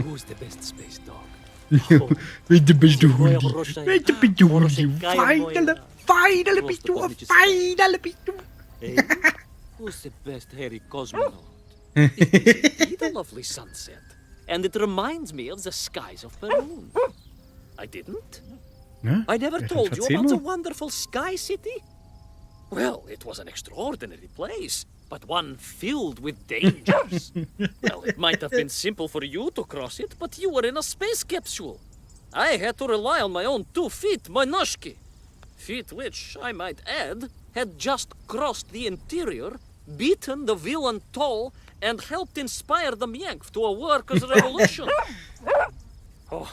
Who's the best space dog? Bitte bist du Moja Hundi. Roshaya. Bitte bist du Hundi. Roshaya moja. Feindele bist du. Feindele bist du. Hey, who's the best hairy cosmonaut? It is indeed a lovely sunset, and it reminds me of the skies of Peru. I didn't? Ne? I never Ja, dann told you erzähl about the mal. wonderful Sky City? Well, it was an extraordinary place, but one filled with dangers. Well, it might have been simple for you to cross it, but you were in a space capsule. I had to rely on my own 2 feet, my noshki. Feet which, I might add, had just crossed the interior, beaten the villain Toll, and helped inspire the Mienk to a workers' revolution. Oh,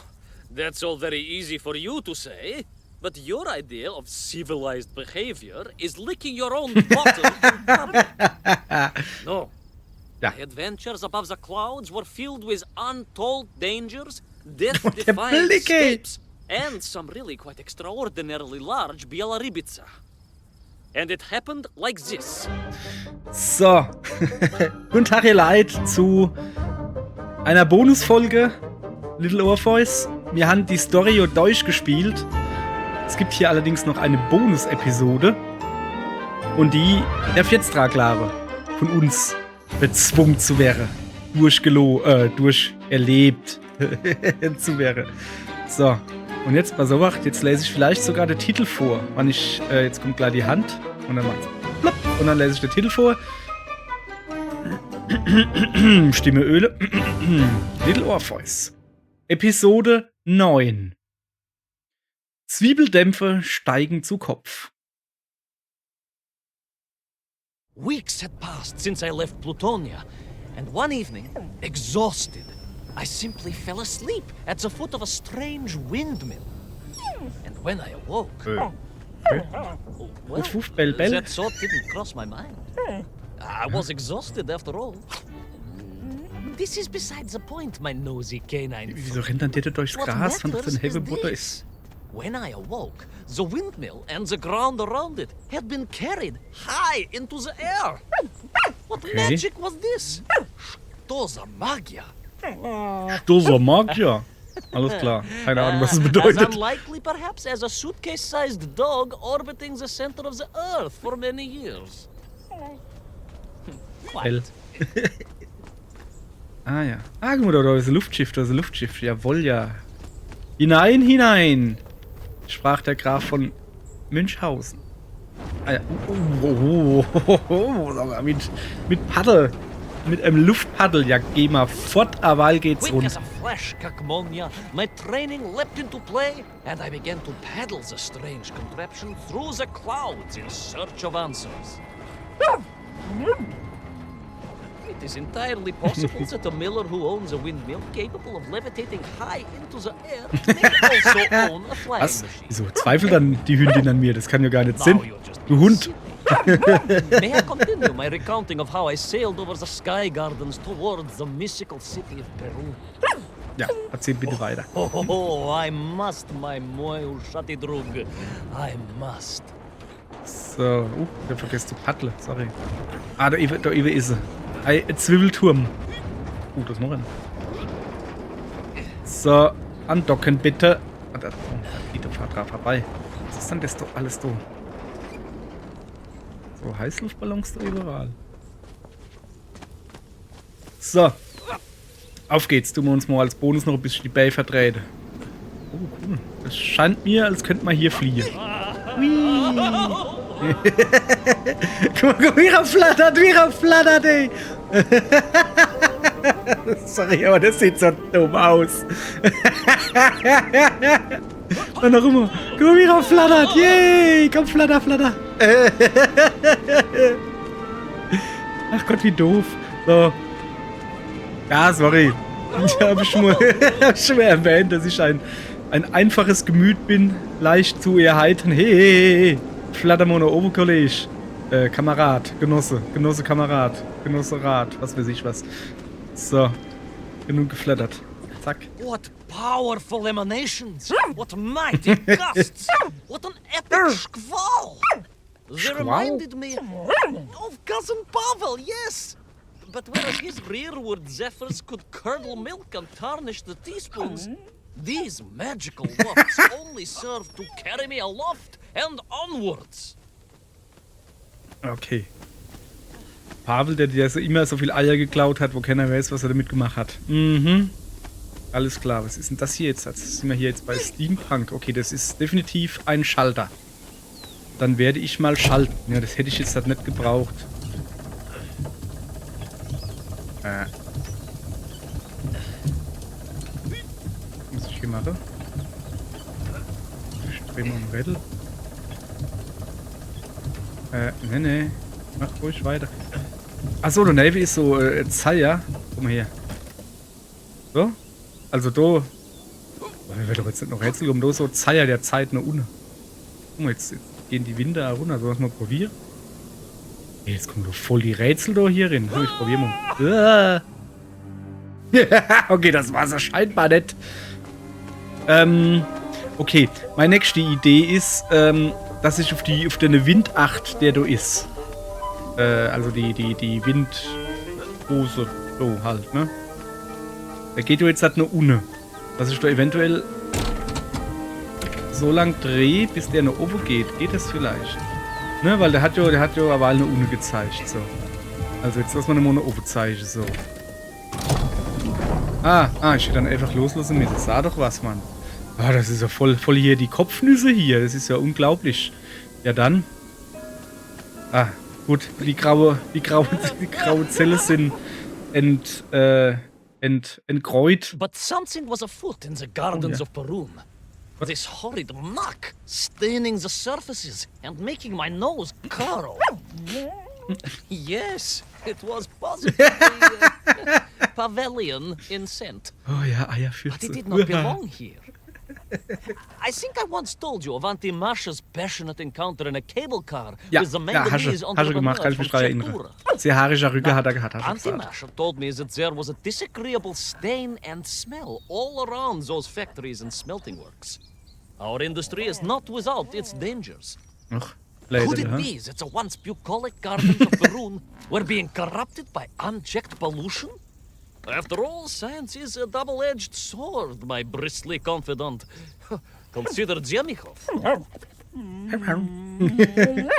that's all very easy for you to say, but your idea of civilized behavior is licking your own bottom in public. No. Ja. My adventures above the clouds were filled with untold dangers, Der death-defying Blick, ey. escapes, and some really quite extraordinarily large Bielaribica. And it happened like this. So. Guten Tag, ihr Leid, zu einer Bonusfolge Little Orpheus. Wir haben die Story ja durchgespielt. Es gibt hier allerdings noch eine Bonus-Episode. Und die darf jetzt Draglare von uns bezwungen zu werden. Durcherlebt zu werden. So. Und jetzt, pass auf, jetzt lese ich vielleicht sogar den Titel vor. Jetzt kommt gleich die Hand und dann macht's plopp und dann lese ich den Titel vor. Stimme Öle. Little Orpheus. Episode 9. Zwiebeldämpfe steigen zu Kopf. Weeks had passed since I left Plutonia, and one evening, exhausted, I simply fell asleep at the foot of a strange windmill. And when I awoke, well, Uff, bell, bell. that thought didn't cross my mind. I was exhausted after all. This is besides the point, my nosy canine. Wieso rennt dann der durchs What Gras, wenn das ein matters is Hebebutter this. ist? When I awoke, the windmill and the ground around it had been carried high into the air. What magic was this? Что за магия? Stoßer Magier. Alles klar. Keine Ahnung, was es As bedeutet. unlikely, perhaps, as a suitcase-sized dog orbiting the center of the Earth for many years. Hell. What? Ah ja. Ah, guck mal, da ist ein Luftschiff, da ist ein Luftschiff. Jawohl, ja. Hinein, hinein, sprach der Graf von Münchhausen. Ah ja. Sogar mit Paddel. Mit einem Luftpaddel. Ja, geh mal fort, aber geht's Quick rund. as a flash, Kakmonia, my training leapt into play, and I began to paddle the strange contraption through the clouds in search of answers. It is entirely possible that a miller who owns a windmill capable of levitating high into the air may also own a flying Was? machine. Wieso zweifelt dann die Hündin an mir? Das kann ja gar nicht Now sein. you're just Du Hund. May I continue my recounting of how I sailed over the sky gardens towards the mystical city of Peru? Ja, erzähl bitte weiter. Oh, I must, my moil Shatidrug. I must. So, ich hab vergessen zu paddeln, sorry. Ah, da Iwe ist sie. Ein Zwiebelturm. Das ist noch ein. So, andocken bitte. Bitte fahrt dran vorbei. Was ist denn das doch alles da? So, Heißluftballons da überall. So. Auf geht's, tun wir uns mal als Bonus noch ein bisschen die Bay vertreten. Oh, cool. Es scheint mir, als könnte man hier fliehen. Hui. Guck mal, wie er flattert, ey. Sorry, aber das sieht so dumm aus. Und noch immer. Guck mal, wie er flattert. Yay, komm, flatter, flatter. Ach Gott, wie doof. So. Ja, sorry. Ich habe schon mal erwähnt, dass ich ein einfaches Gemüt bin, leicht zu erheitern. Hey, flatter mal nach oben, Kollege. Kamerad, Genosse, Kamerad, Genosse Rat, was weiß ich was. So, genug geflattert. Zack. What powerful emanations! What mighty gusts! What an epic squall! They Squall? reminded me of Cousin Pavel, yes! But whereas his rearward zephyrs could curdle milk and tarnish the teaspoons, these magical wafts only serve to carry me aloft and onwards. Okay. Pavel, der dir so immer so viel Eier geklaut hat, wo keiner weiß, was er damit gemacht hat. Mhm. Alles klar. Was ist denn das hier jetzt? Jetzt sind wir hier jetzt bei Steampunk. Okay, das ist definitiv ein Schalter. Dann werde ich mal schalten. Ja, das hätte ich jetzt halt nicht gebraucht. Was muss ich hier machen? Streben und Rädel. Nee. Mach ruhig weiter. Achso, der Navy ist so, Zeier. Guck mal hier. So? Also da. Wir werden doch jetzt nicht noch Rätsel um. Da ist so Zeier der Zeit noch unten. Guck mal, jetzt gehen die Winde runter. Sollen wir es mal probieren? Hey, jetzt kommen doch voll die Rätsel da hier rein. Ich probiere mal. Okay, das war's ja scheinbar nicht. Okay, meine nächste Idee ist, dass ich auf den Windacht, der da ist. Also die Windhose, so halt, ne? Der geht ja jetzt halt nur unten. Dass ich da eventuell so lang drehe, bis der nach oben geht. Geht das vielleicht? Ne, weil der hat ja aber eine unten gezeigt, so. Also jetzt lass mal eine Monat oben zeigen, so. Ich hätte dann einfach loslassen müssen. Sah doch was, Mann. Ah, das ist ja voll hier die Kopfnüsse hier. Das ist ja unglaublich. Ja dann. Gut. Die graue Zelle sind entgräut. But something was afoot in the gardens of Perun. This horrid muck staining the surfaces and making my nose curl. Yes, it was positively Pavilion in scent. Oh ja, Eierfürze. But it did not belong here. I think I once told you of Auntie Marsha's passionate encounter in a cable car with the manganese entrepreneur from Chepura. Sehr haarischer Rücken hat er gehabt. Auntie Marsha told me that there was a disagreeable stain and smell all around those factories and smelting works. Our industry is not without its dangers. Ach, Could it be that the once bucolic gardens of Perun were being corrupted by unchecked pollution? After all, science is a double-edged sword, my bristly confidant. Consider Demikhov.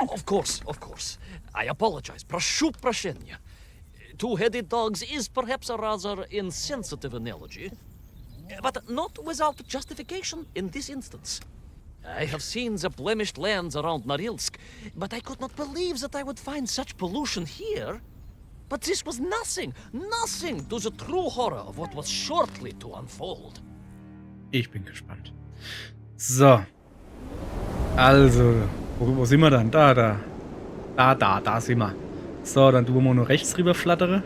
Of course. I apologize. Прошу прощения. Two-headed dogs is perhaps a rather insensitive analogy, but not without justification in this instance. I have seen the blemished lands around Norilsk, but I could not believe that I would find such pollution here. But this was nothing to the true horror of what was shortly to unfold. Ich bin gespannt. So. Also, wo sind wir dann? Da sind wir. So, dann tun wir nur rechts rüber flattere.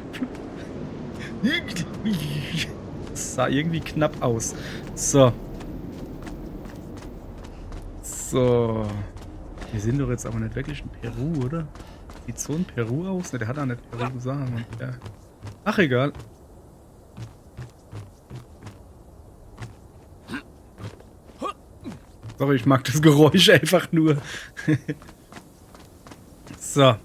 Das sah irgendwie knapp aus. So. Wir sind doch jetzt aber nicht wirklich in Peru, oder? Sieht so in Peru aus? Ne, der hat auch nicht Peru gesagt. Ja. Ach, egal. Sorry, ich mag das Geräusch einfach nur. So.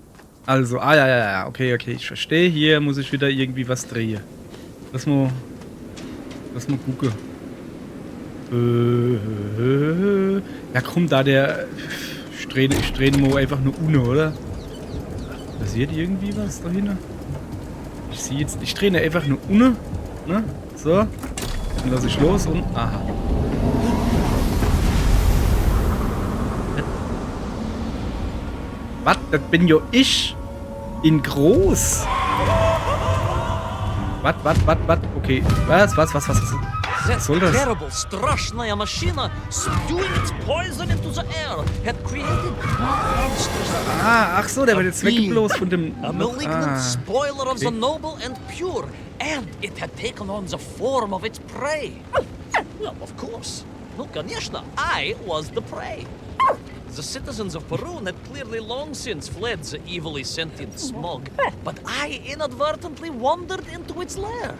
Also, ja. Okay, ich verstehe. Hier muss ich wieder irgendwie was drehen. Lass mal gucken. Ja, komm, da der... Ich drehe mal einfach nur ohne, oder? Passiert irgendwie was da hinten? Ich drehe einfach nur ohne. Ne? So. Dann lasse ich los und... Aha. Was? Das bin ja ich. In groß. Was? Okay. Was? Was soll das? Terrible, straszna machina, spewing its poison into the air, had created monsters. Ach so, der wird jetzt weggeblost von dem... A malignant spoiler of the noble and pure, and it had taken on the form of its prey. Well, of course. No, конечно, I was the prey. The citizens of Perun had clearly long since fled the evilly sentient smog, but I inadvertently wandered into its lair.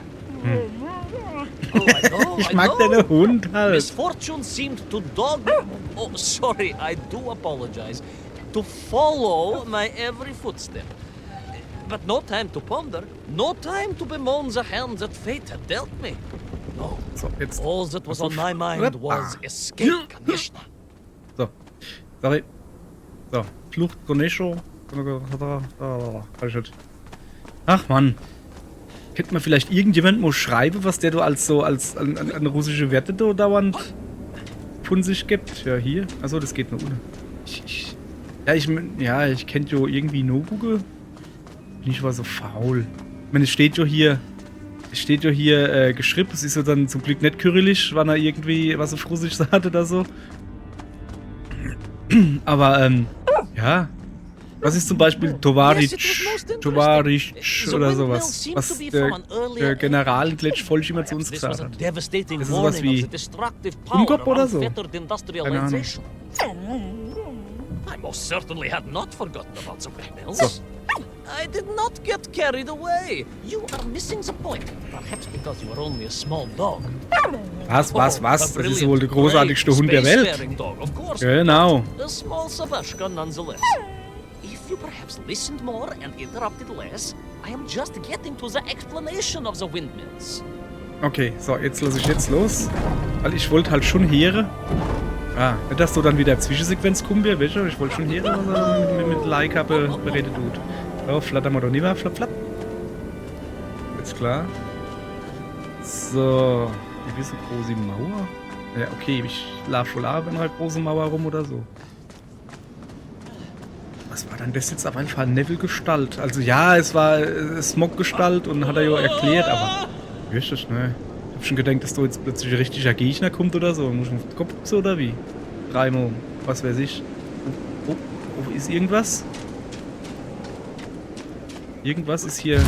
Ich mag deinen Hund halt. Misfortune seemed to dog... Oh, sorry, I do apologize. To follow my every footstep. But no time to ponder, no time to bemoan the hand that fate had dealt me. No, So, jetzt. all that was on my mind was escape, Kanishna. So. Sorry. So. Flucht Konesho. Ach Mann. Könnte man vielleicht irgendjemand mal schreiben, was der du als so als an russische Werte da dauernd von sich gibt? Ja, hier. Achso, das geht nur ohne. Ich kenne jo irgendwie Nobuge. Bin ich aber so faul. Ich meine, es steht jo hier geschrieben, es ist ja dann zum Glück nicht kyrillisch, wann er irgendwie was auf Russisch sagt oder so. Aber, ja. Was ist zum Beispiel Tovaric oder sowas, was der General Glitch Vollschimmer zu uns gesagt hat. Das ist sowas wie Umkopf oder so. Keine Ahnung. I most certainly had not forgotten about the windmills. I did not get carried away. You are missing the point. Perhaps because you are only a small dog. Was? Das ist wohl der großartigste Hund der Welt. Genau. A small Savashka nonetheless. If you perhaps listened more and interrupted less, I am just getting to the explanation of the windmills. Okay, so, jetzt lasse ich jetzt los. Weil ich wollte halt schon hören. Nicht, dass du dann wieder Zwischensequenz kommen wirst, weißt du? Ich wollte schon hören, was er mit Leica beredet tut. So, flattern wir doch nicht mehr. Flapp, flapp. Jetzt klar. So, gewisse große Mauer. Ja, okay, ich laufe wohl ab in einer großen Mauer rum oder so. Was war denn das jetzt auf einfach Neville-Gestalt? Also ja, es war Smog-Gestalt und hat er ja erklärt, aber wie ist das, ne? Ich hab schon gedacht, dass da jetzt plötzlich ein richtiger Gegner kommt oder so. Muss ich auf den Kopf so oder wie? Dreimal, was weiß ich. Oh, ist irgendwas? Irgendwas ist hier.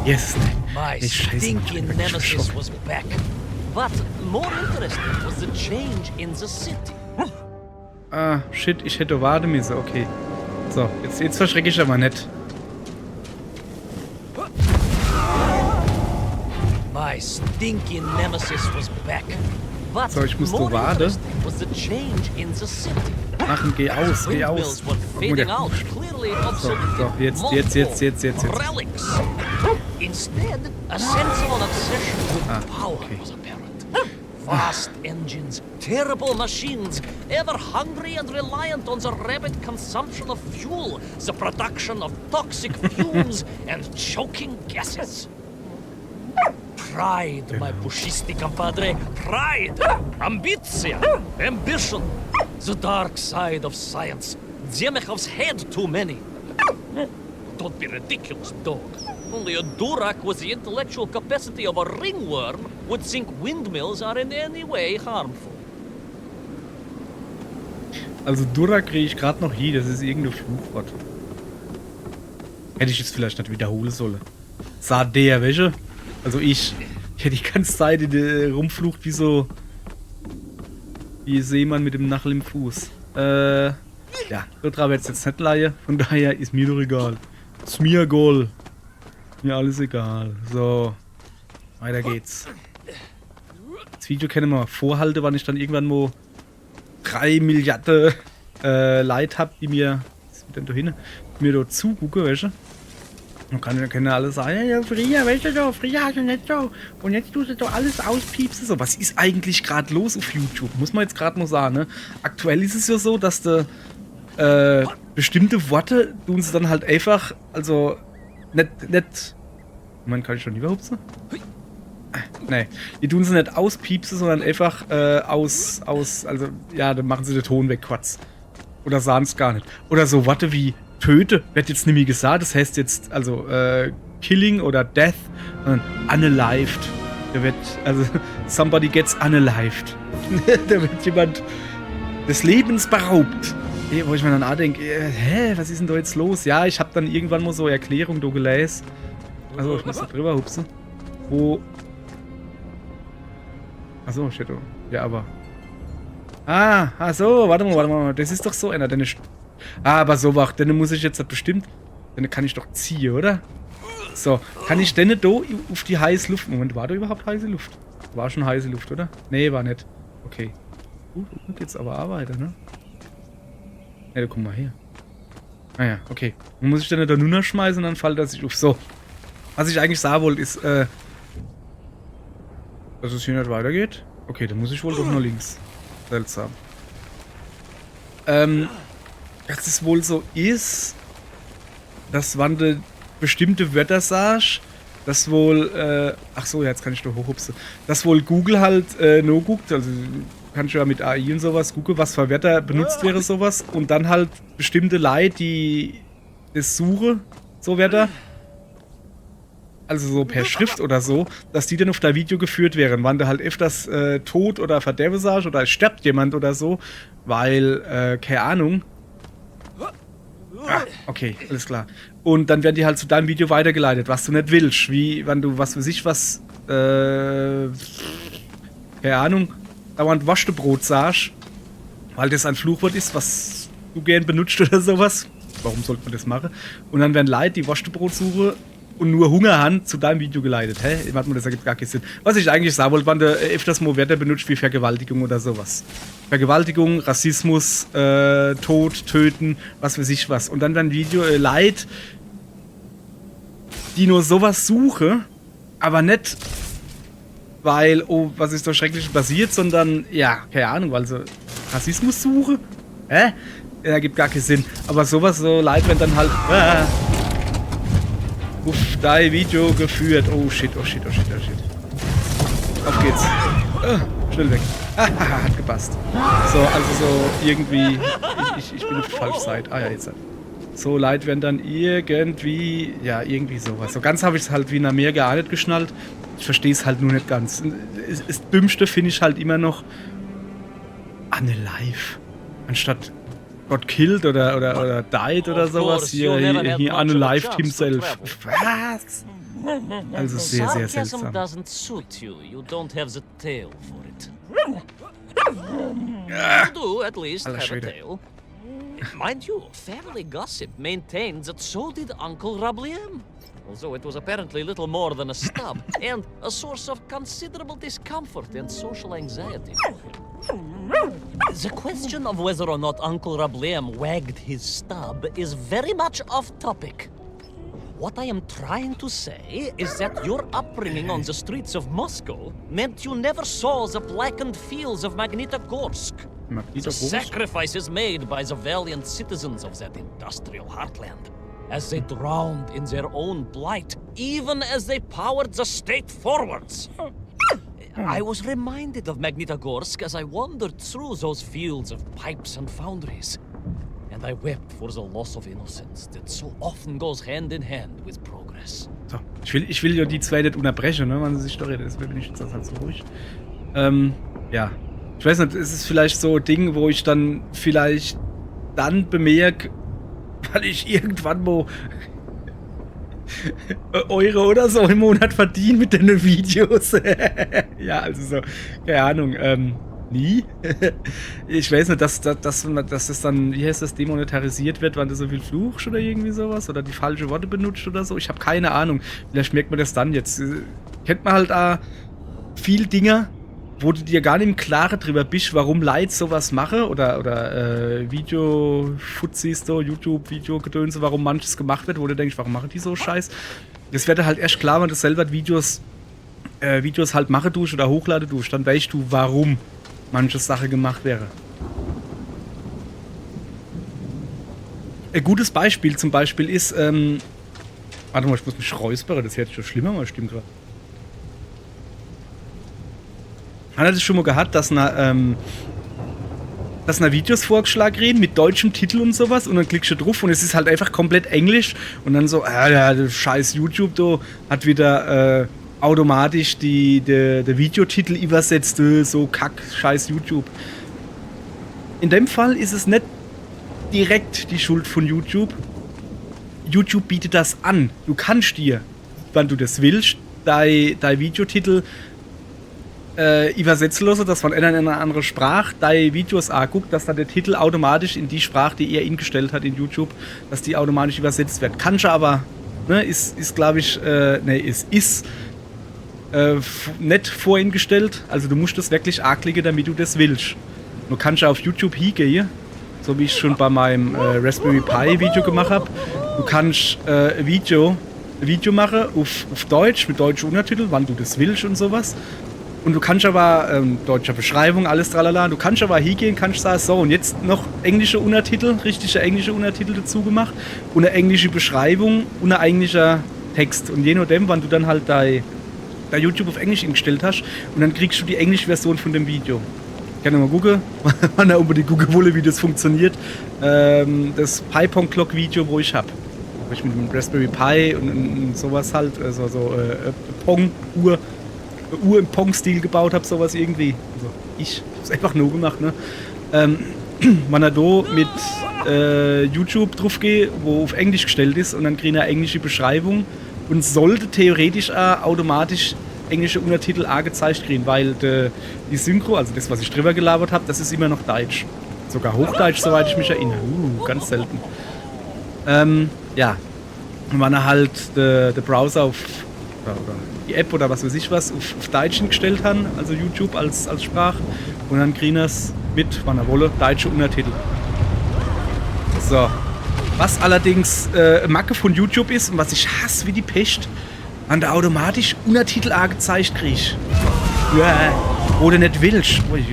Yes! My stinking nemesis was back. But more interesting was the change in the city. Shit, ich hätte warten müssen, okay. So, jetzt verschrecke ich aber nicht. My stinking nemesis was back. But so, ich muss more warten. Was the change in the city. Machen, geh aus. So, jetzt. Relics. Instead, a sensible obsession with power was apparent. Vast engines, terrible machines, ever hungry and reliant on the rapid consumption of fuel, the production of toxic fumes and choking gases. Pride, my pushisti compadre, pride, ambitia, ambition, the dark side of science. Zemechov's had too many. Don't be ridiculous, dog. Only a Durak with the intellectual capacity of a ringworm would think windmills are in any way harmful. Also Durak kriege ich gerade noch hier, das ist irgendein Fluchwort. Hätte ich jetzt vielleicht nicht wiederholen sollen. Sah der, welche? Also ich hätte die ganze Zeit rumflucht wie so... wie Seemann mit dem Nachel im Fuß. Ja, Lothar wird jetzt nicht leihen, von daher ist mir doch egal. Ist mir egal. Mir alles egal. So, weiter geht's. Das Video können wir vorhalten, wann ich dann irgendwann mal 3 Milliarden Leute hab, die mir... Was ist denn da hin? Die mir da zugucken, weißt du? Man kann ja alles sagen, ja, früher, weißt du doch, früher hast du nicht so. Und jetzt tust du doch alles auspiepsen. So, was ist eigentlich gerade los auf YouTube? Muss man jetzt gerade mal sagen, ne? Aktuell ist es ja so, dass du bestimmte Worte tun sie dann halt einfach, also nicht. Man kann ich schon überhaupt so? Nee, die tun sie nicht auspiepsen, sondern einfach also ja, dann machen sie den Ton weg, Quatsch. Oder sagen es gar nicht. Oder so Worte wie töte, wird jetzt nämlich gesagt, das heißt jetzt, also killing oder death, sondern unalived. Da wird, also somebody gets unalived. Da wird jemand des Lebens beraubt. Wo ich mir dann auch denke, was ist denn da jetzt los? Ja, ich habe dann irgendwann mal so Erklärung da gelesen. Also, ich muss da drüber hupsen. Wo... Achso, shit. Ja, aber... Achso, warte mal. Das ist doch so einer, denn aber so wach, denn muss ich jetzt halt bestimmt... Dann kann ich doch ziehen, oder? So, kann ich denn da auf die heiße Luft... Moment, war da überhaupt heiße Luft? War schon heiße Luft, oder? Nee, war nicht. Okay. Gut, jetzt aber arbeiten, ne? Ja, guck mal her. Naja, okay. Dann muss ich dann da nur schmeißen und dann fällt er sich auf. So. Was ich eigentlich sagen wollte, ist, dass es hier nicht weitergeht. Okay, dann muss ich wohl doch nur links. Seltsam. Dass es wohl so ist, dass wenn du bestimmte Wörter sagst, dass wohl, ach so, ja, jetzt kann ich doch hochhupsen, dass wohl Google halt no guckt, also kannst du ja mit AI und sowas gucken, was für Wörter benutzt wäre sowas und dann halt bestimmte Leute, die das suchen, so Wörter, also so per Schrift oder so, dass die dann auf dein Video geführt wären, wann du halt öfters Tod oder Verderbe sagst oder es stirbt jemand oder so, weil, keine Ahnung. Ah, okay, alles klar. Und dann werden die halt zu deinem Video weitergeleitet, was du nicht willst, wie, wenn du, was weiß ich, was, keine Ahnung, dauernd Waschtebrot sagst, weil das ein Fluchwort ist, was du gern benutzt oder sowas. Warum sollte man das machen? Und dann werden Leute, die Waschtebrot suchen und nur Hunger haben, zu deinem Video geleitet. Hä? Warte mal, das ergibt gar keinen Sinn. Was ich eigentlich sagen wollte, wenn du öfters mal Wörter benutzt wie Vergewaltigung oder sowas. Vergewaltigung, Rassismus, Tod, Töten, was weiß ich was. Und dann werden Leute, die nur sowas suchen, aber nicht, weil, oh, was ist so schrecklich passiert, sondern, ja, keine Ahnung, weil sie Rassismus suchen. Hä? Ja, ergibt gar keinen Sinn. Aber sowas, so Leute werden dann halt, auf dein Video geführt. Oh shit, oh shit, oh shit, oh shit. Auf geht's. Schnell weg. Hat gepasst. So, also so irgendwie. Ich bin auf der falschen Seite. Ah ja, jetzt. So, Leute werden dann irgendwie. Ja, irgendwie sowas. So ganz habe ich es halt wie in Amerika auch nicht geschnallt. Ich verstehe es halt nur nicht ganz. Das Dümmste finde ich halt immer noch. Anne Live. Anstatt got killed oder died oder sowas. Hier unalived himself. Was? Also sehr, sehr seltsam. Doesn't suit you. You don't have the tail for it. You do at least have a tail. Mind you, family gossip maintains that so did Uncle Rabliem. Although it was apparently little more than a stub and a source of considerable discomfort and social anxiety for him. The question of whether or not Uncle Rabliem wagged his stub is very much off topic. What I am trying to say is that your upbringing on the streets of Moscow meant you never saw the blackened fields of Magnitogorsk. The sacrifices made by the valiant citizens of that industrial heartland, as they drowned in their own blight, even as they powered the state forwards. I was reminded of Magnitogorsk as I wandered through those fields of pipes and foundries, and I wept for the loss of innocence that so often goes hand in hand with progress. So, ich will ja die zwei nicht unterbrechen, ne, wenn sie sich doch redet, deswegen bin ich jetzt halt so ruhig. Ja. Ich weiß nicht, es ist vielleicht so ein Ding, wo ich dann vielleicht dann bemerke, weil ich irgendwann mal Euro oder so im Monat verdiene mit den Videos. Ja, also so, keine Ahnung, nie. Ich weiß nicht, dass das dann, wie heißt das, demonetarisiert wird, wenn du so viel fluchst oder irgendwie sowas oder die falsche Worte benutzt oder so. Ich habe keine Ahnung. Vielleicht merkt man das dann jetzt. Kennt man halt auch viel Dinger, wo du dir gar nicht im Klaren drüber bist, warum Leute sowas machen oder Video-Fuzis, so YouTube-Video-Gedönse, warum manches gemacht wird, wo du denkst, warum machen die so Scheiß? Das wird halt erst klar, wenn du selber Videos halt machen tust oder hochladen tust, dann weißt du, warum manche Sache gemacht wäre. Ein gutes Beispiel zum Beispiel ist, warte mal, ich muss mich räuspern, das hätte schon schlimmer, mal stimmt gerade. Hat er das schon mal gehabt, dass einer Videos vorgeschlagen reden mit deutschem Titel und sowas und dann klickst du drauf und es ist halt einfach komplett Englisch und dann so, der scheiß YouTube da hat wieder automatisch der Videotitel übersetzt, so kack, scheiß YouTube. In dem Fall ist es nicht direkt die Schuld von YouTube. YouTube bietet das an. Du kannst dir, wenn du das willst, dein Videotitel übersetzen lassen, dass von einer in eine andere Sprache deine Videos anguckt, dass dann der Titel automatisch in die Sprache, die er eingestellt hat in YouTube, dass die automatisch übersetzt wird. Kannst du aber, ne, ist glaube ich, ist nicht voreingestellt, also du musst das wirklich anklicken, damit du das willst. Du kannst auf YouTube hingehen, so wie ich schon bei meinem Raspberry Pi Video gemacht habe. Du kannst Video machen auf Deutsch, mit deutschen Untertiteln, wann du das willst und sowas. Und du kannst aber, deutsche Beschreibung, alles tralala, du kannst aber hingehen, kannst sagen, so, und jetzt noch englische Untertitel, richtige englische Untertitel dazu gemacht und eine englische Beschreibung und ein englischer Text. Und je nachdem, wann du dann halt dein YouTube auf Englisch eingestellt hast, und dann kriegst du die englische Version von dem Video. Ich kann mal gucken, wann da unbedingt gucken wolle, wie das funktioniert. Das Pi-Pong-Clock-Video, wo ich habe. Wo ich mit dem Raspberry Pi und sowas halt, also so Pong-Uhr im Pong-Stil gebaut habe, sowas irgendwie. Also ich hab's einfach nur gemacht, ne? Wenn er da mit YouTube drauf geht, wo auf Englisch gestellt ist und dann kriegt er eine englische Beschreibung und sollte theoretisch auch automatisch englische Untertitel angezeigt kriegen, weil die Synchro, also das, was ich drüber gelabert habe, das ist immer noch Deutsch. Sogar Hochdeutsch, soweit ich mich erinnere. Ganz selten. Ja. Und wenn er halt der Browser auf oder die App oder was weiß ich was auf Deutsch gestellt hat, also YouTube als Sprache, und dann kriegen es mit, wann er wolle, deutsche Untertitel. So. Was allerdings Macke von YouTube ist und was ich hasse wie die Pest, wenn du automatisch Untertitel angezeigt kriegst. Ja, wo du nicht willst. Oh, ich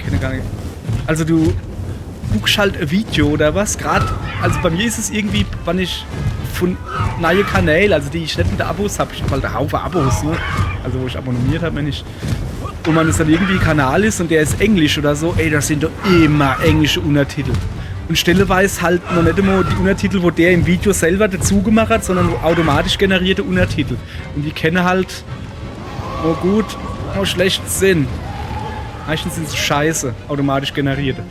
kenne gar nicht. Also du guckst halt ein Video oder was, gerade, also bei mir ist es irgendwie, wenn ich von neuen Kanälen, also die ich nicht in der Abos habe, ich habe halt einen Haufen Abos, ne? Also wo ich abonniert habe, wenn ich, und man es dann irgendwie ein Kanal ist und der ist Englisch oder so, ey, das sind doch immer englische Untertitel. Und stelleweise halt noch nicht immer die Untertitel, wo der im Video selber dazu gemacht hat, sondern automatisch generierte Untertitel. Und die kennen halt, oh gut, oh schlecht Sinn. Meistens sind es scheiße, automatisch generierte.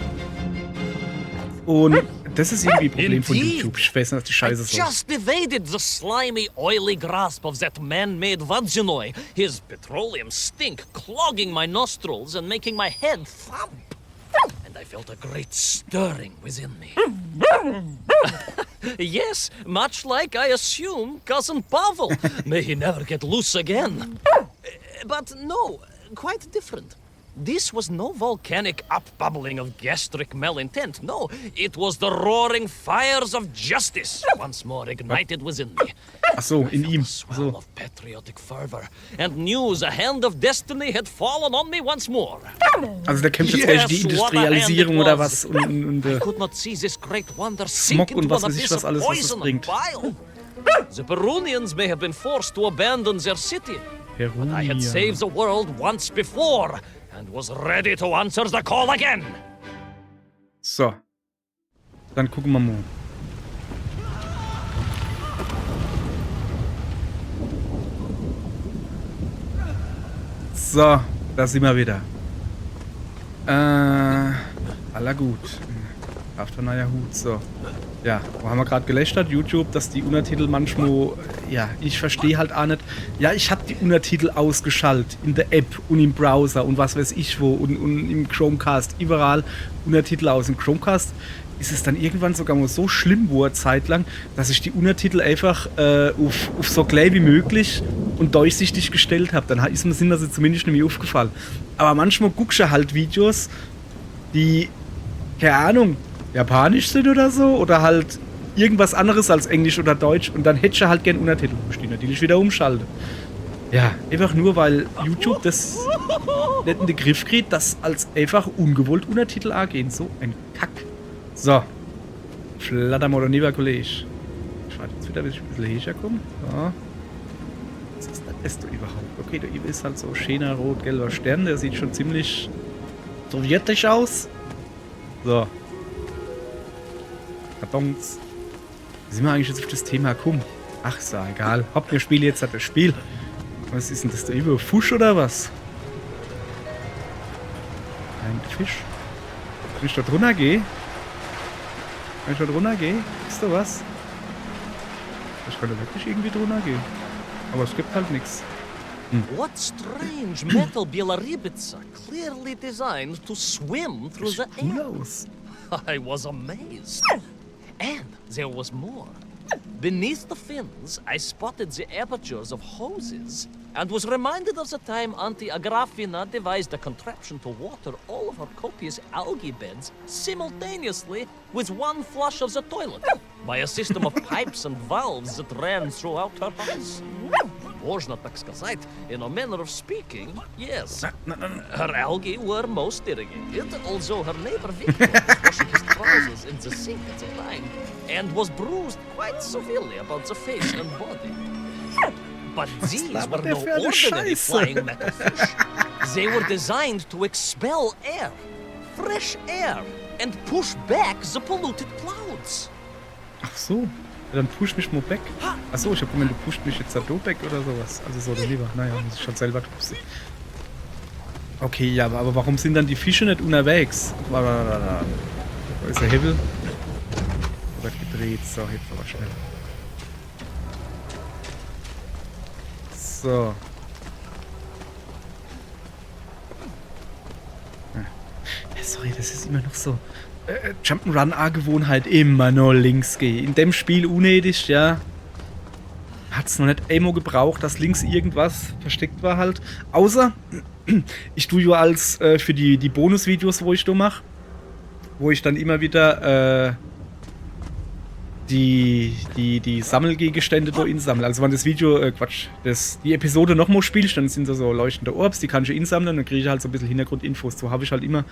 Und das ist irgendwie ein Problem von YouTube. Ich weiß nicht, dass die Scheiße so. I just evaded the slimy, oily grasp of that man-made Vadzinoy, his petroleum stink clogging my nostrils and making my head thump. And I felt a great stirring within me. Yes, much like I assume Cousin Pavel. May he never get loose again. But no, quite different. This was no volcanic upbubbling of gastric malintent. No, it was the roaring fires of justice once more ignited within me. Ach so, in ihm. Swell of patriotic fervor and news a hand of destiny had fallen on me once more. Also der kämpft jetzt gleich die Industrialisierung oder was und I could not see this great wonder sink Smog und into was an weiß ich abyss was of alles, was es poison and bringt. bile. The Perunians may have been forced to abandon their city, but I had saved the world once before and was ready to answer the call again. So. Dann gucken wir mal. So, da sind wir wieder. Aller gut. Kraft von neuer Hut, so. Ja, wo haben wir gerade gelästert? YouTube, dass die Untertitel manchmal, ja, ich verstehe halt auch nicht. Ja, ich habe die Untertitel ausgeschaltet in der App und im Browser und was weiß ich wo und im Chromecast, überall Untertitel aus. Im Chromecast ist es dann irgendwann sogar mal so schlimm wurde, zeitlang, dass ich die Untertitel einfach auf so klein wie möglich und durchsichtig gestellt habe. Dann sind mir sie zumindest nicht mehr aufgefallen. Aber manchmal guckst du halt Videos, die, keine Ahnung, Japanisch sind oder so, oder halt irgendwas anderes als Englisch oder Deutsch, und dann hätte ich halt gern Untertitel. Muss ich die natürlich wieder umschalten. Ja, einfach nur, weil YouTube das nicht in den Griff kriegt, dass als einfach ungewollt Untertitel angehen. So ein Kack. So. Flattermod und lieber Kollege. Ich warte jetzt wieder, bis ich ein bisschen höher komme. So. Was ist das da überhaupt? Okay, da ist halt so ein schöner rot-gelber Stern, der sieht schon ziemlich sowjetisch aus. So. Kartons. Wie sind wir eigentlich jetzt auf das Thema gekommen? Ach, ist ja egal. Hopp, wir spielen jetzt halt das Spiel. Was ist denn das da über? Fusch oder was? Ein Fisch. Kann ich da drunter gehen? Kann ich da drunter gehen? Ist da was? Ich kann da wirklich irgendwie drunter gehen. Aber es gibt halt nichts. What strange metal Bielaribitsa clearly designed to swim through the Cool air. aus. I was amazed. And there was more. Beneath the fins, I spotted the apertures of hoses. and was reminded of the time Auntie Agrafina devised a contraption to water all of her copious algae beds simultaneously with one flush of the toilet by a system of pipes and valves that ran throughout her house. Можно так сказать, in a manner of speaking, yes. Her algae were most irrigated, although her neighbor Victor was washing his trousers in the sink at the time and was bruised quite severely about the face and body. But these were no ordinary flying metal fish. They were designed to expel air, fresh air, and push back the polluted clouds. Ach so. Ja, dann push mich mal weg. Ach so, ich hab gemeint, du pusht mich jetzt da weg oder sowas. Also so, lieber. Naja, muss ich schon selber tupsen. Okay, ja, aber warum sind dann die Fische nicht unterwegs? Da ist der Hebel. Wird gedreht. So, jetzt aber schnell. So. Ja, sorry, das ist immer noch so. Jump'n'Run-A-Gewohnheit immer nur links gehen. In dem Spiel unnötig, ja. Hat's noch nicht einmal gebraucht, dass links irgendwas versteckt war halt. Außer, ich tue ja als für die Bonusvideos, wo ich da mache, wo ich dann immer wieder die Sammelgegenstände da insammle. Also wenn das Video, die Episode nochmal spielst, dann sind da so leuchtende Orbs, die kann ich insammeln, dann kriege ich halt so ein bisschen Hintergrundinfos. So habe ich halt immer,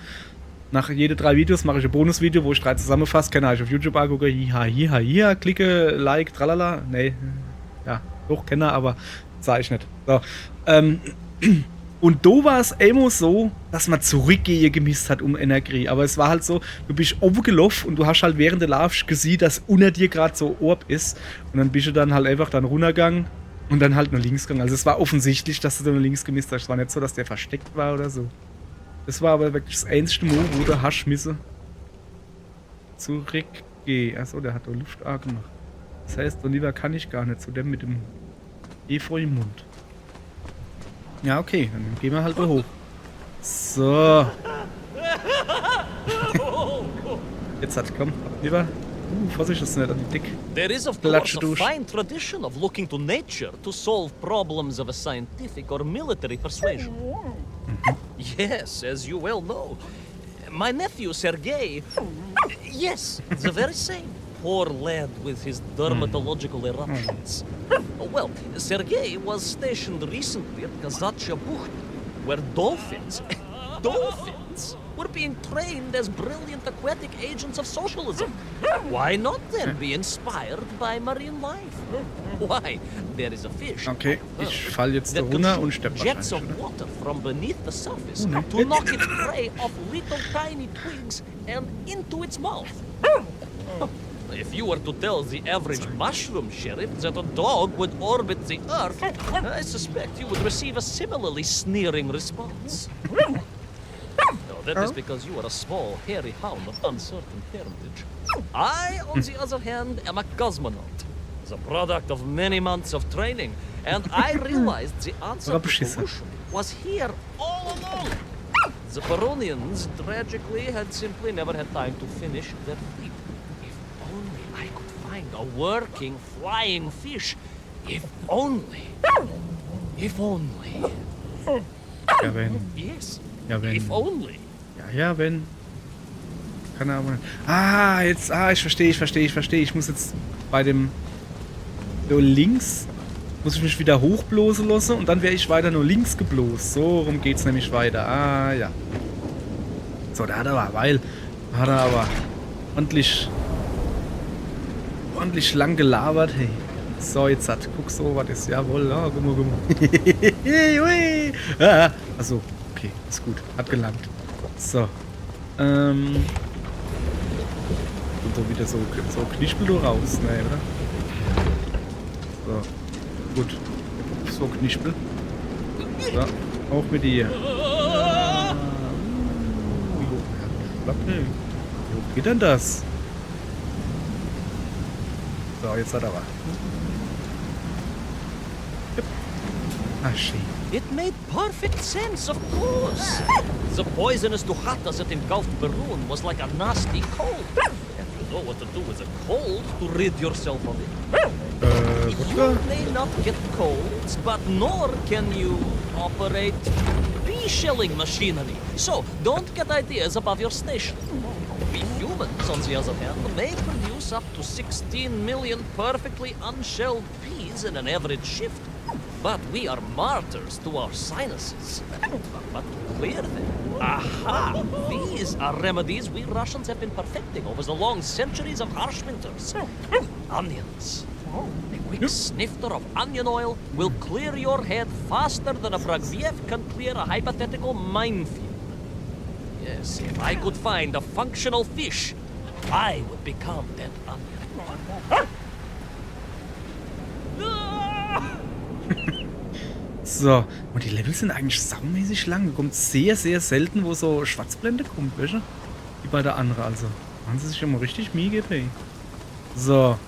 nach jede 3 Videos mache ich ein Bonusvideo, wo ich 3 zusammenfasse, kann ich auf YouTube angucken, hiha, klicke, like, tralala, nee, ja, doch, kenne, aber sag ich nicht. So, und da war es immer so, dass man zurückgehen gemisst hat um Energie. Aber es war halt so, du bist oben gelaufen und du hast halt während der Lauf gesehen, dass unter dir gerade so Orb ist. Und dann bist du dann halt einfach dann runtergegangen und dann halt nur links gegangen. Also es war offensichtlich, dass du dann nur links gemisst hast. Es war nicht so, dass der versteckt war oder so. Das war aber wirklich das einzige Mal, wo der hast müssen zurückgehen. Achso, der hat doch Luft gemacht. Das heißt, lieber kann ich gar nicht zu dem mit dem Efeu im Mund. Ja, okay, dann gehen wir halt mal hoch. So. Jetzt hat, komm, lieber. Vorsicht, das ist nicht an die Dick. There is of course a fine tradition of looking to nature to solve problems of a scientific or military persuasion. Yes, as you well know. My nephew Sergei, yes, the very same. Poor lad with his dermatological eruptions. Well, Sergei was stationed recently at Kazachya Bucht, where dolphins were being trained as brilliant aquatic agents of socialism. Why not then be inspired by marine life? Why, there is a fish. Okay, ich fall jetzt da runter und sterbe jets of wahrscheinlich, water from beneath the surface to knock its prey off little tiny twigs and into its mouth. If you were to tell the average mushroom sheriff that a dog would orbit the Earth, I suspect you would receive a similarly sneering response. No, that is because you are a small, hairy hound of uncertain parentage. I, on the other hand, am a cosmonaut, the product of many months of training, and I realized the answer to the solution was here all along. The Peronians, tragically, had simply never had time to finish their fleet. A working flying fish. If only. If only. Ja, wenn. Yes. Ja, wenn. If only. Ja, wenn. Keine Ahnung. Ah, jetzt. Ah, ich verstehe. Ich muss jetzt bei dem. So links. Muss ich mich wieder hochblosen lassen und dann wäre ich weiter nur links geblost. So rum geht's nämlich weiter. Ah, ja. So, da hat er aber ordentlich lang gelabert, hey. So, jetzt hat, guck so, was ist, jawohl, ah, guck mal. Achso, okay, ist gut, hat gelangt. So, und so wieder so Knispel du raus, ne, oder? So, gut, so Knispel. So, auch mit dir. Wo geht denn das? So, jetzt hat er was. Ah, schön. It made perfect sense, of course. The poisonous Duchata that engulfed Perun was like a nasty cold. And know what to do with a cold to rid yourself of it. Wodka? You may not get colds, but nor can you operate bee-shelling machinery. So, don't get ideas above your station. We humans, on the other hand, may produce up to 16 million perfectly unshelled bees in an average shift. But we are martyrs to our sinuses. But to clear them, aha! These are remedies we Russians have been perfecting over the long centuries of harsh winters. Onions. A quick snifter of onion oil will clear your head faster than a Bragviev can clear a hypothetical minefield. Yes, if I could find a functional fish, I would become that onion. So, und die Level sind eigentlich saumäßig lang. Da kommt sehr, sehr selten, wo so Schwarzblende kommt, weißt du? Wie bei der anderen also. Machen sie sich immer richtig Mühe gegeben. So,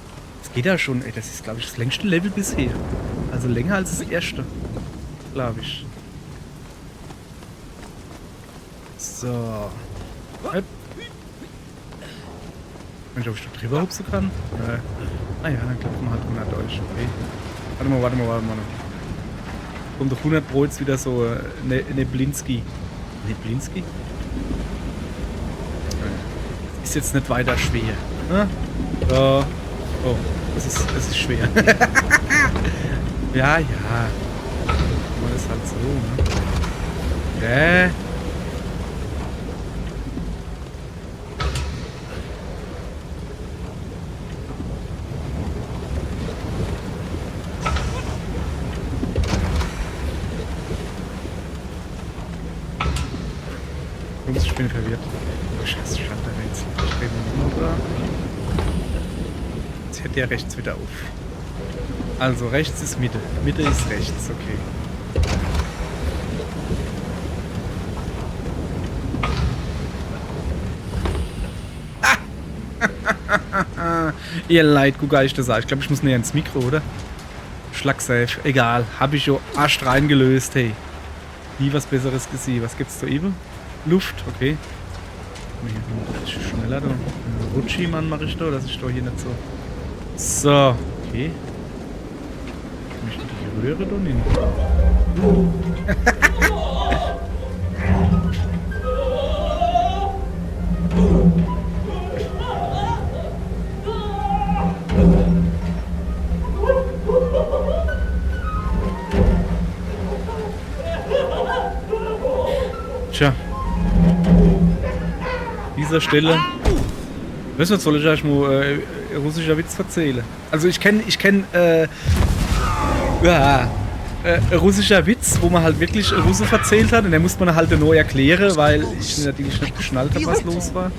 das geht ja schon. Ey, das ist, glaube ich, das längste Level bisher. Also länger als das erste. Glaube ich. So. Hopp. Ich weiß nicht, ob ich da drüber hupsen kann. Naja, dann klappt man halt 100 durch. Okay. Warte mal. Kommt doch 100 Pro jetzt wieder so Neblinski. Neblinski? Ist jetzt nicht weiter schwer. Ne? So. Oh, das ist schwer. Ja. Das ist halt so, ne? Ich bin verwirrt. Oh, scheiße, Schalterrätsel. Ich drehe mal runter. Jetzt hört der rechts wieder auf. Also rechts ist Mitte. Mitte ist rechts, okay. Ah! Ihr Leid, guck ich das an. Ich glaube, ich muss näher ins Mikro, oder? Schlagsafe. Egal. Habe ich schon Arsch reingelöst, hey. Nie was Besseres gesehen. Was gibt's da eben? Luft, okay. Schneller da. Rutschi-Mann mache ich da, dass ich da hier nicht so. So, okay. Kann ich die Röhre da nehmen? Tja. Dieser Stelle. Wissen wir, soll ich euch mal russischer Witz erzählen? Also ich kenne russischer Witz, wo man halt wirklich Russe erzählt hat und den musste man halt neu erklären, weil ich natürlich nicht geschnallt habe, was los war.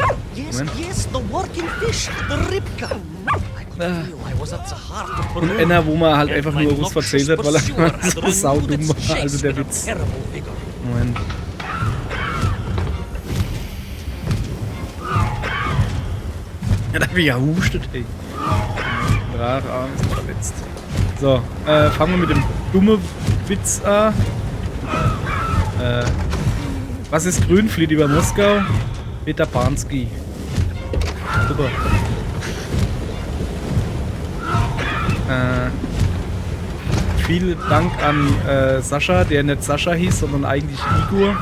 Und einer, wo man halt einfach nur Russ erzählt hat, weil er so saudumm war, also der Witz. Moment. Ja, da hab ich ja hustet, ey. Dracharm ist verletzt. So, fangen wir mit dem dummen Witz an. Was ist grün, flieht über Moskau? Peter Bansky. Super. Vielen Dank an Sascha, der nicht Sascha hieß, sondern eigentlich Igor.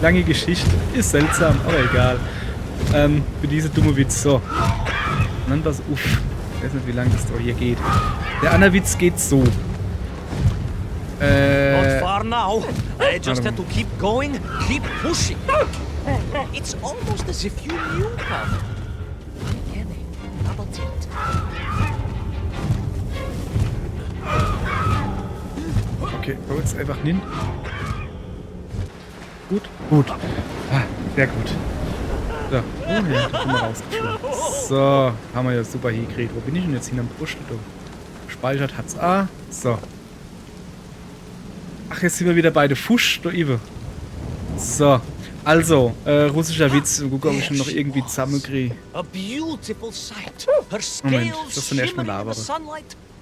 Lange Geschichte, ist seltsam, aber egal. Für diese dumme Witz. So. Und dann das uff. Ich weiß nicht, wie lange das da hier geht. Der andere Witz geht so. Not far now. I just had to keep going, keep pushing. It's almost as if you knew Pavel. Uncanny, double tilt. Okay, hol jetzt einfach hin. Gut? Gut. Ah, sehr gut. So, oh ja, da sind wir rausgeflogen. So, haben wir ja super hingekriegt. Wo bin ich denn jetzt hin am Brust? Gespeichert hat's A. So. Ach, jetzt sind wir wieder bei der Fusch, da Ive. So, also, russischer Witz. Guck, ob ich ihn noch irgendwie zusammenkriege. Moment, das sind erstmal Lava.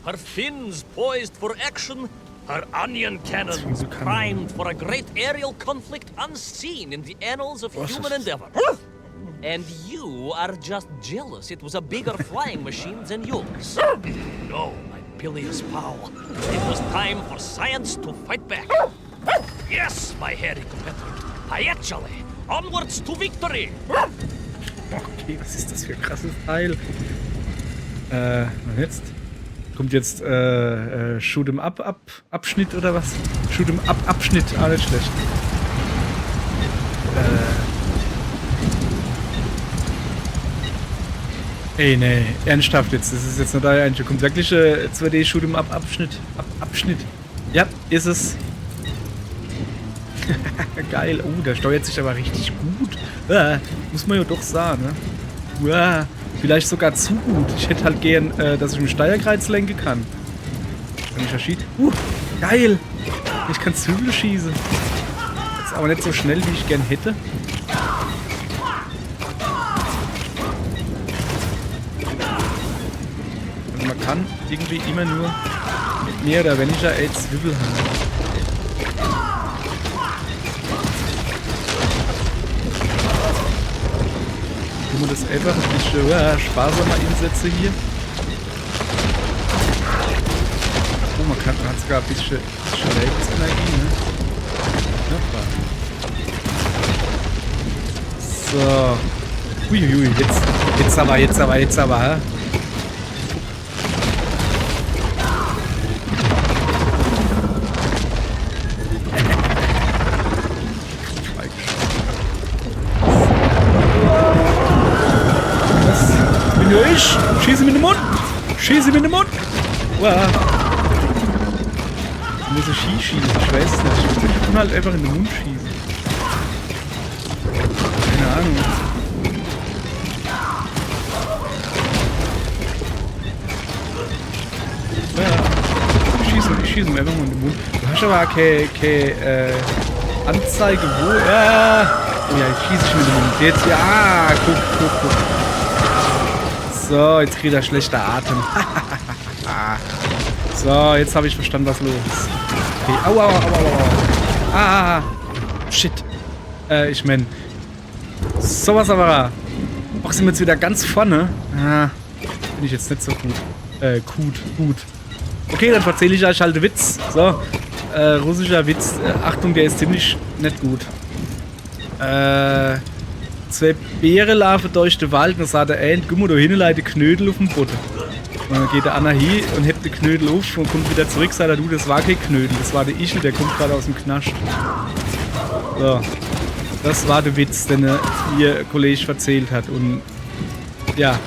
Her fins poised for action. Her onion cannons primed for a great aerial conflict unseen in the annals of human endeavor. And you are just jealous it was a bigger flying machine than yours. No, my bilious pal. It was time for science to fight back. Yes, my hairy competitor. Ayachale, onwards to victory. Okay, was ist das für ein krasses Teil? Und jetzt? Kommt jetzt, Shoot'em Up Abschnitt oder was? Shoot'em Up Abschnitt, ah, nicht schlecht. Ey, nee, ernsthaft jetzt, das ist jetzt nur da ein kommt wirklich 2D Shoot'em Up Abschnitt. Ja, ist es. Geil, oh, der steuert sich aber richtig gut. Muss man ja doch sagen, ne? Vielleicht sogar zu gut. Ich hätte halt gern, dass ich im Steuerkreuz lenken kann. Wenn ich verschied. Geil! Ich kann Zwiebel schießen. Ist aber nicht so schnell, wie ich gern hätte. Also man kann irgendwie immer nur mit mehr oder weniger Zwiebel haben. Tun wir das einfach ein bisschen sparsamer einsetzen hier. Oh, man hat sogar ein bisschen Lebensenergie, ne? So. Uiuiui, jetzt aber, hä? Ich schieße mir in den Mund! Schieße mir in den Mund! Wow. Ich muss ein schießen, ich weiß nicht. Ich kann halt einfach in den Mund schießen. Keine Ahnung. Ja. Ich schieße mir einfach mal in den Mund. Du hast aber keine Anzeige, wo. Ja! Oh ja, ich schieße mir in den Mund. Jetzt, ja! Guck. So, jetzt kriegt er schlechter Atem. So, jetzt habe ich verstanden, was los ist. Okay. Au. Shit. Ich mein. Sowas aber. Ach, sind wir jetzt wieder ganz vorne. Bin ich jetzt nicht so gut. Gut. Okay, dann erzähle ich euch halt einen Witz. So. Russischer Witz. Achtung, der ist ziemlich nicht gut. Zwei Bären laufen durch den Wald und sagt der eine, guck mal da hinten liegt ein Knödel auf dem Boden. Und dann geht der andere hin und hebt den Knödel auf und kommt wieder zurück, sagt er, du, das war kein Knödel, das war der Ischl, der kommt gerade aus dem Knast. So, das war der Witz, den ihr Kollege erzählt hat. Und ja,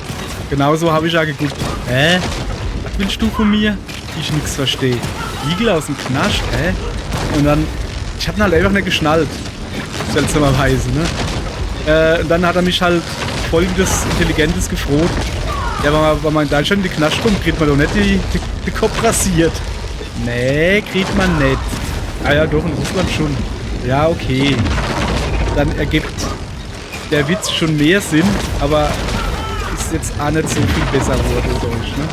genauso habe ich ja geguckt. Was willst du von mir? Ich nichts verstehe. Igel aus dem Knast, Und dann, ich hab ihn halt einfach nicht geschnallt. Seltsamerweise, ne? Dann hat er mich halt folgendes Intelligentes gefroht. Ja, wenn man in Deutschland in die Knast kommt, kriegt man doch nicht die Kopf rasiert. Nee, kriegt man nicht. Ah ja, doch, in Russland schon. Ja, okay. Dann ergibt der Witz schon mehr Sinn, aber ist jetzt auch nicht so viel besser geworden Deutsch, ne?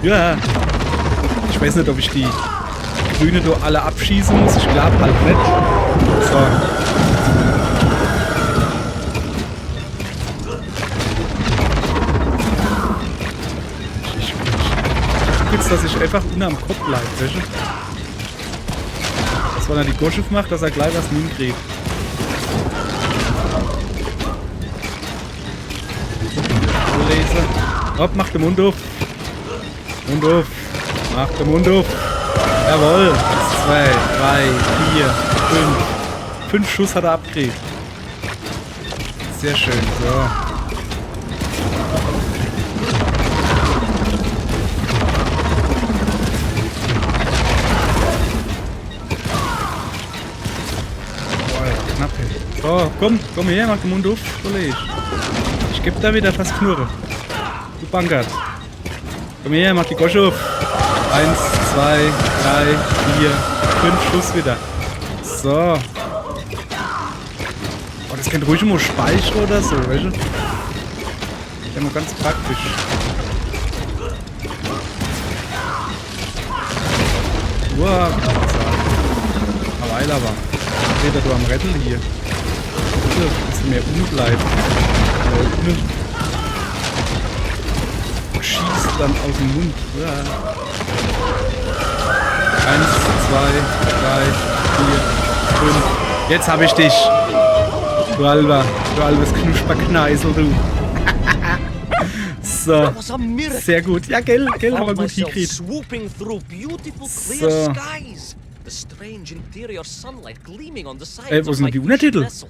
Ja. Ich weiß nicht, ob ich die Grüne da alle abschießen muss. Ich glaube halt nicht. So. Jetzt, dass ich einfach unter am Kopf bleibe, weißt du? Das, wenn er die Gosche macht, dass er gleich was hinkriegt. Hopp, mach den Mund auf. Mund auf. Mach den Mund auf. Jawohl. 2, 3, 4, 5. 5 Schuss hat er abgekriegt. Sehr schön. So. So, komm her, mach den Mund auf, Kollege. Ich geb da wieder fast Knurre. Du Bankert. Komm her, mach die Gosche auf. 1, 2, 3, 4, 5 Schuss wieder. So. Oh, das kennt ruhig immer Speicher oder so, weißt du? Ja, nur ganz praktisch. Wow. Aber Eil aber. Steht da du am Rettel hier. Das mehr unten bleibt. Schießt dann aus dem Mund. Ja. 1, 2, 3, 4, 5. Jetzt hab ich dich. Du albes Knusperkneisel, du. So. Sehr gut. Ja, gell, haben wir gut hingekriegt. Swooping through beautiful So. clear skies. The strange interior sunlight gleaming on the sides wo of sind my die Untertitel? vessel.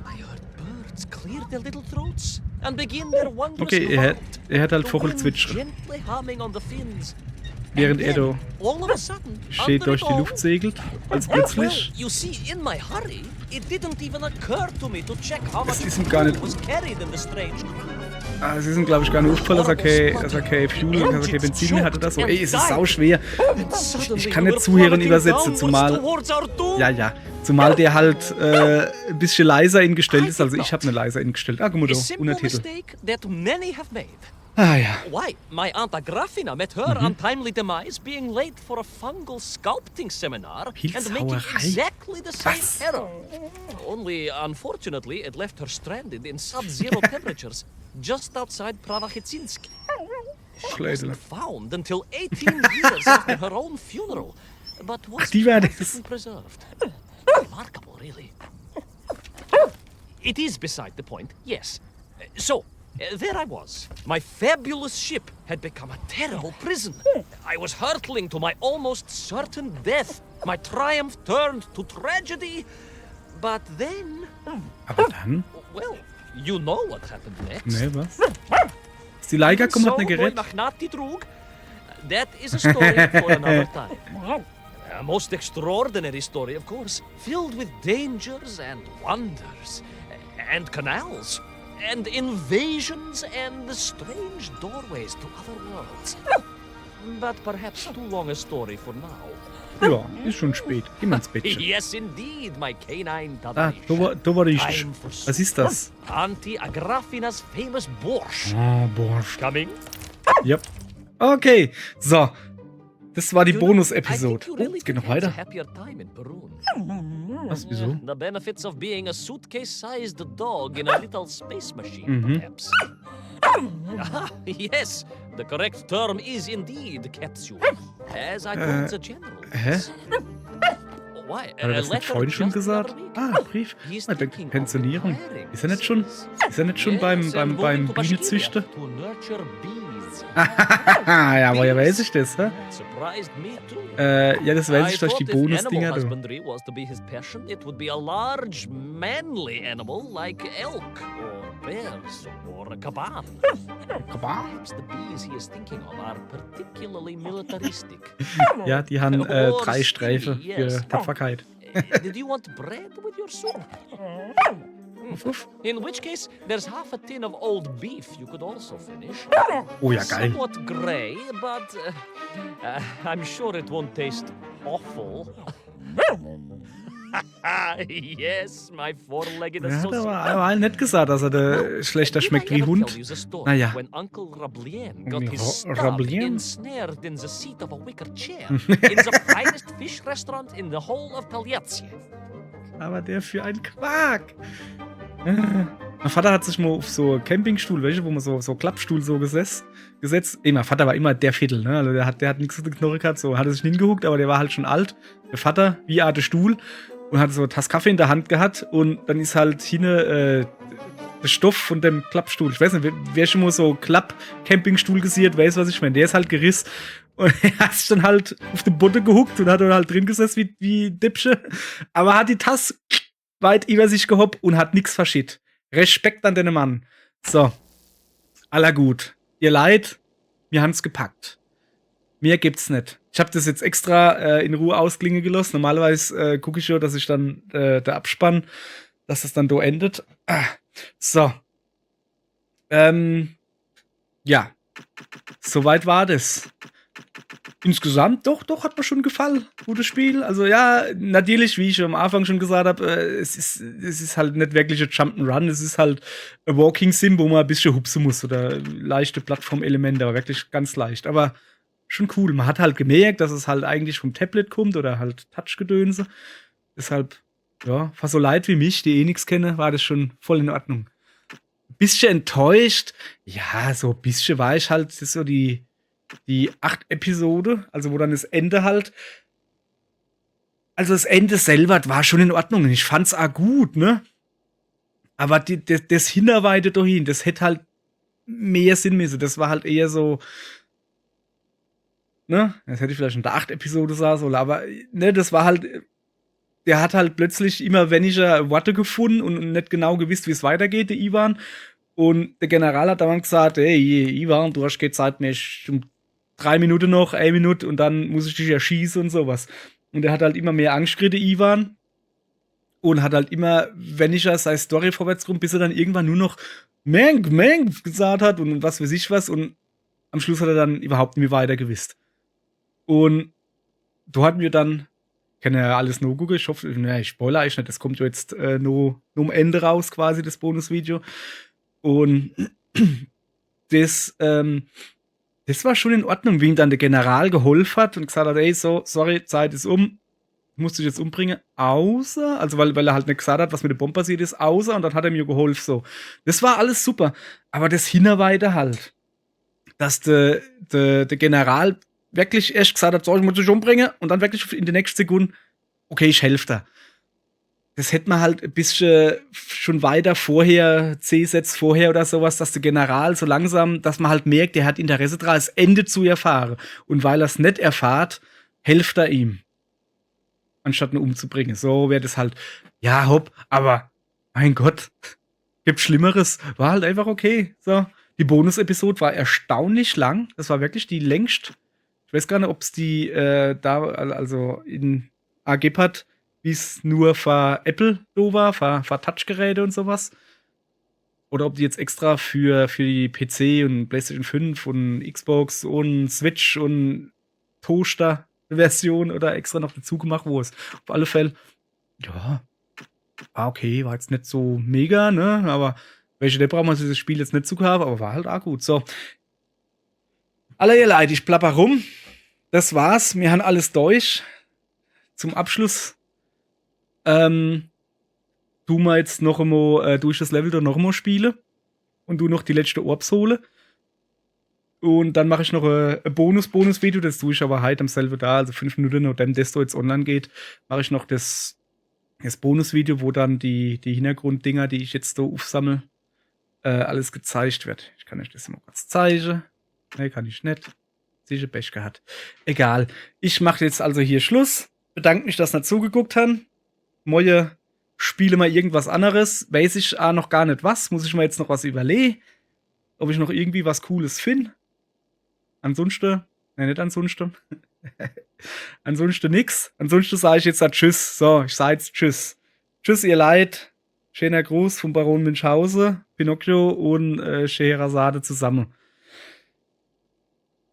I heard birds clear their little throats and begin their wondrous Okay, er hat halt The Vogel wind zwitschern. gently humming on the fins. Während And er then, da all of a sudden, steht under durch it die all, Luft segelt, als well, plötzlich. you see, in my hurry, it didn't even occur to me to check how much Es ist ihm gar nicht. fuel was carried in the strange craft. Sie sind, glaube ich, gar nicht aufgefallen, dass er kein Fuel, dass er kein Benzin mehr hat oder so. Ey, es ist sau schwer. Ich kann nicht zuhören übersetzen, zumal. Ja. Zumal der halt ein bisschen leiser eingestellt ist. Also ich habe eine leiser eingestellt. Ah, guck mal A da, simple Untertitel. mistake that many have made. Ah ja. Why? My Aunt Agrafina met her untimely demise being late for a fungal sculpting seminar and making Pilzhauerei? exactly the same Was? error. Only, unfortunately, it left her stranded in sub-zero temperatures just outside Pravachitsinsk. She Schleidele. wasn't found until 18 years after her own funeral, but was die war das. perfectly preserved. Remarkable, really. It is beside the point, yes. So, there I was. My fabulous ship had become a terrible prison. I was hurtling to my almost certain death. My triumph turned to tragedy. But then, Aber dann? well, you know what happened next. Ne, was? Ist die Leica kommt, hat eine Gerät. That is a story for another time. A most extraordinary story, of course, filled with dangers and wonders, and canals, and invasions, and strange doorways to other worlds. But perhaps too long a story for now. Ja, ist schon spät. Geh mal ins Bettchen. Yes, indeed, my canine Ah, Tadarish. da war die. Time for soup. Was ist das? Auntie Agrafina's famous borscht. Ah, Borscht. Coming? Yep. Okay, so. Das war die You know, Bonus-Episode. I think you Oh, really es geht noch could have a weiter. happier time in Peru. Was, wieso? The benefits of being a suitcase-sized dog in a little space machine, perhaps. Ah, yes, the correct term is indeed capsule, as I told the general. Hä? Why? Hat er das nicht vorhin schon gesagt? Ah, Brief. Ah, der Pensionierung. Ist er nicht schon beim Bienenzüchter? To nurture bees. Ja, woher weiß ich das, hä? Surprised me too. Ja, das weiß ich durch die thought if Bonusdinger. animal Du. husbandry was to be his passion, it would be a large, manly animal like elk or bears or a caban. Perhaps the bees he is thinking of are particularly militaristic. Ja, die haben Or 3 Streife stingy, yes. für Tapferkeit. Did you want bread with your soup? Uff. In which case, there's half a tin of old beef you could also finish. Oh ja, geil. Somewhat grey, but I'm sure it won't taste awful. Yes, my four-legged Er hat associate. aber nett gesagt, dass er schlechter schmeckt wie Hund. Naja. When Uncle Rablien got Nee, his stump Rablien? ensnared in the seat of a wicker chair in the finest fish restaurant in the whole of Taliazie. Aber der für einen Quark. Mein Vater hat sich mal auf so Campingstuhl, welche, wo man so Klappstuhl so gesetzt. Ey, mein Vater war immer der Viertel, ne? Also der hat nichts zu den Knorre gehabt, so hat er sich hingehuckt, aber der war halt schon alt. Der Vater, wie Art Stuhl, und hat so eine Tasse Kaffee in der Hand gehabt und dann ist halt hier der Stoff von dem Klappstuhl. Ich weiß nicht, wer schon mal so Klapp-Campingstuhl gesehen, weiß, was ich meine. Der ist halt gerissen. Und er hat sich dann halt auf den Boden gehuckt und hat dann halt drin gesessen wie Dippsche. Aber hat die Tasse weit über sich gehoppt und hat nichts verschüttet. Respekt an den Mann. So. Aller gut. Ihr Leid, wir haben's gepackt. Mehr gibt's nicht. Ich habe das jetzt extra in Ruhe ausklingen gelassen. Normalerweise gucke ich schon, dass ich dann der Abspann, dass das dann da endet. So. Ja. Soweit war das. Insgesamt, doch, hat mir schon gefallen. Gutes Spiel. Also ja, natürlich, wie ich am Anfang schon gesagt habe, es ist halt nicht wirklich ein Jump'n'Run, es ist halt ein Walking Sim, wo man ein bisschen hupsen muss oder leichte Plattformelemente, aber wirklich ganz leicht. Aber schon cool. Man hat halt gemerkt, dass es halt eigentlich vom Tablet kommt oder halt Touchgedönse. Deshalb ja, für so Leute wie mich, die eh nichts kennen, war das schon voll in Ordnung. Bisschen enttäuscht, ja, so ein bisschen war ich halt, das ist so die 8 Episode, also wo dann das Ende halt. Also das Ende selber war schon in Ordnung. Ich fand's auch gut, ne? Aber das Hinarbeiten dahin, das hätte halt mehr Sinn müssen. Das war halt eher so, ne? Das hätte ich vielleicht in der 8 Episode sagen sollen, aber ne, das war halt, der hat halt plötzlich immer weniger Worte gefunden und nicht genau gewusst, wie es weitergeht, der Ivan. Und der General hat dann gesagt, hey, Ivan, du hast keine Zeit mehr, um 3 Minuten noch, 1 Minute und dann muss ich dich erschießen und sowas. Und er hat halt immer mehr Angst gekriegt, Ivan. Und hat halt immer weniger seine Story vorwärts rum, bis er dann irgendwann nur noch Meng gesagt hat und was weiß ich was. Und am Schluss hat er dann überhaupt nicht mehr weiter gewusst. Und du hatten wir dann, ich kann ja alles nur googeln, ich hoffe, ne, ich spoilere eigentlich nicht, das kommt ja jetzt nur am Ende raus, quasi, das Bonusvideo. Und das war schon in Ordnung, wie ihm dann der General geholfen hat und gesagt hat, ey, so, sorry, Zeit ist um, musste ich jetzt umbringen, außer, also weil er halt nicht gesagt hat, was mit der Bombe passiert ist, außer, und dann hat er mir geholfen, so. Das war alles super, aber das Hinterweite halt, dass der General wirklich erst gesagt hat, so, ich muss dich umbringen, und dann wirklich in der nächsten Sekunde, okay, ich helfe da. Das hätte man halt ein bisschen schon weiter vorher, C-Sets vorher oder sowas, dass der General so langsam, dass man halt merkt, der hat Interesse daran, das Ende zu erfahren. Und weil er es nicht erfahrt, hilft er ihm. Anstatt ihn umzubringen. So wäre das halt, ja, hopp, aber mein Gott, gibt Schlimmeres. War halt einfach okay. So. Die Bonus-Episode war erstaunlich lang. Das war wirklich die längst. Ich weiß gar nicht, ob es die da, also in AGP hat, wie es nur für Apple do war, für Touchgeräte und sowas. Oder ob die jetzt extra für die PC und PlayStation 5 und Xbox und Switch und Toaster-Version oder extra noch dazu gemacht, wo es auf alle Fälle, ja, okay, war jetzt nicht so mega, ne, aber welche der braucht man dieses Spiel jetzt nicht zu haben, aber war halt auch gut. So. Alle ihr Leid, ich plapper rum. Das war's. Wir haben alles durch. Zum Abschluss tun wir jetzt noch einmal durch das Level da noch einmal spielen und du noch die letzte Orbs hole. Und dann mache ich noch ein Bonus-Video, das tue ich aber heute am selben da, also 5 Minuten, nachdem das da jetzt online geht, mache ich noch das Bonus-Video, wo dann die Hintergrunddinger, die ich jetzt so aufsammle, alles gezeigt wird. Ich kann euch das mal kurz zeigen. Ne, kann ich nicht. Sicher Pech gehabt. Egal. Ich mache jetzt also hier Schluss. Bedanke mich, dass ihr zugeguckt habt. Moje spiele mal irgendwas anderes. Weiß ich noch gar nicht was. Muss ich mal jetzt noch was überlegen. Ob ich noch irgendwie was Cooles finde. Ansonsten, nicht ansonsten. Ansonsten nix. Ansonsten sage ich jetzt Tschüss. So, ich sage jetzt Tschüss. Tschüss, ihr Leid. Schöner Gruß vom Baron Münchhausen, Pinocchio und Scheherazade zusammen.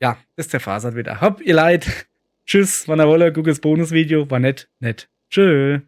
Ja, das zerfasert wieder. Hopp, ihr Leid. Tschüss, wann ihr wollt, guckt das Bonusvideo. War nett. Tschö.